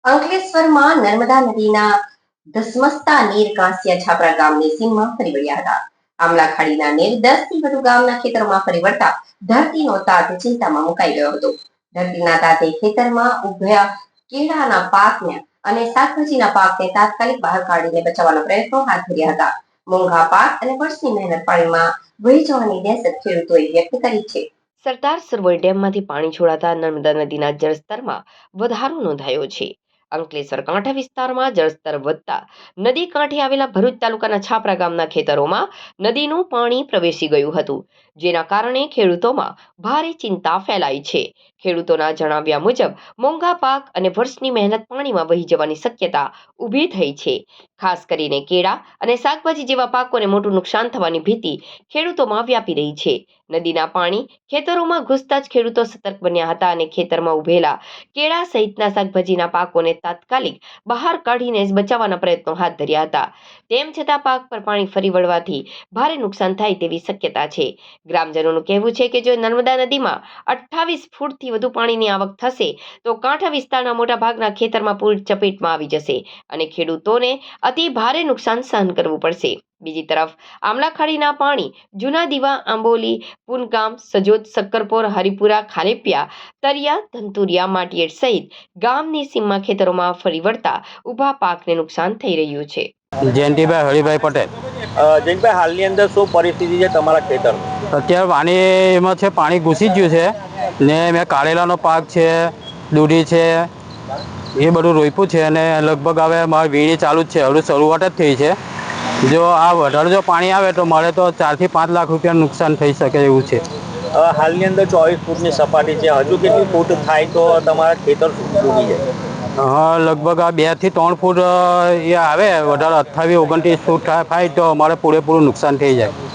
અંકલેશ્વરમાં નર્મદા નદીના ધસમસતા નીર કાંસિયા છાપરા ગામની સીમમાં ફરી વળ્યા હતા. આમલા ખાડીના નીર 10 થી વધુ ગામના ખેતરોમાં ફરી વળતા ધરતીનો તાત ચિંતામાં મુકાઈ ગયો હતો. ધરતીના તાતે ખેતરમાં ઉભ્યા કેળાના પાકને અને શાકભાજીના પાકને તાત્કાલિક બહાર કાઢીને બચાવવાના પ્રયત્નો હાથ ધર્યા હતા. મોંઘા પાક અને વર્ષની મહેનત પાણીમાં વહી જવાની દહેશત ખેડૂતોએ વ્યક્ત કરી છે. સરદાર સરોવર ડેમમાંથી પાણી છોડાતા નર્મદા નદીના જળસ્તરમાં વધારો નોંધાયો છે. અંકલેશ્વર કાંઠા વિસ્તારમાં જળસ્તર વધતા નદી કાંઠે આવેલા ભરૂચ તાલુકાના છાપરા ગામના ખેતરોમાં નદીનું પાણી પ્રવેશી ગયું હતું, જેના કારણે ખેડૂતોમાં ભારે ચિંતા ફેલાઈ છે. ખેડૂતોના જણાવ્યા મુજબ મોંઘા પાક અને વર્ષની મહેનત પાણીમાં વહી જવાની શક્યતા ઊભી થઈ છે. ખાસ કરીને કેળા અને શાકભાજી જેવા પાકોને મોટું નુકસાન થવાની ભીતિ ખેડૂતોમાં વ્યાપી રહી છે. નદીના પાણી ખેતરોમાં ઘૂસતા જ ખેડૂતો સતર્ક બન્યા હતા અને ખેતરમાં ઉભેલા કેળા સહિતના શાકભાજીના પાકોને તાત્કાલિક બહાર કાઢીને બચાવવાના પ્રયત્નો હાથ ધર્યા હતા. તેમ છતાં પાક પર પાણી ફરી વળવાથી ભારે નુકસાન થાય તેવી શક્યતા છે. ગ્રામજનોનું કહેવું છે કે જો નર્મદા નદીમાં 28 ફૂટથી વધુ પાણીની આવક થશે તો કાંઠા વિસ્તારના મોટા ભાગના ખેતરમાં પૂર ચપેટમાં આવી જશે અને ખેડૂતોને અતિ ભારે નુકસાન સહન કરવું પડશે. બીજી તરફ આમલાખાડીના પાણી જૂના દીવા, આંબોલી, પુનગામ, સજોદ, શક્કરપોર, હરિપુરા, ખાલેપિયા, તરિયા, ધંતુરિયા, માટીએડ સહિત ગામની સીમમાં ખેતરોમાં ફરી વળતા ઊભા પાકને નુકસાન થઈ રહ્યું છે. જયંતિભાઈ હરિભાઈ પટેલ. જયંતિભાઈ, હાલની અંદર શું પરિસ્થિતિ છે તમારા ખેતરની? અત્યારે પાણીમાં છે, પાણી ઘૂસી ગયું છે ને મેં કારેલાનો પાક છે, દૂધી છે, એ બધું રોપ્યું છે અને લગભગ હવે મારી વીણી ચાલુ જ છે, હવે શરૂઆત જ થઈ છે. જો આ વધારે જો પાણી આવે તો મારે તો 4 થી 5 લાખ રૂપિયાનું નુકસાન થઈ શકે એવું છે. હાલની અંદર 24 ફૂટની સપાટી છે, હજુ કેટલી ફૂટ થાય તો તમારા ખેતર ડૂબી જાય? હા, લગભગ આ 2 થી 3 ફૂટ એ આવે વધારે, 28-29 ફૂટ થાય તો અમારે પૂરેપૂરું નુકસાન થઈ જાય.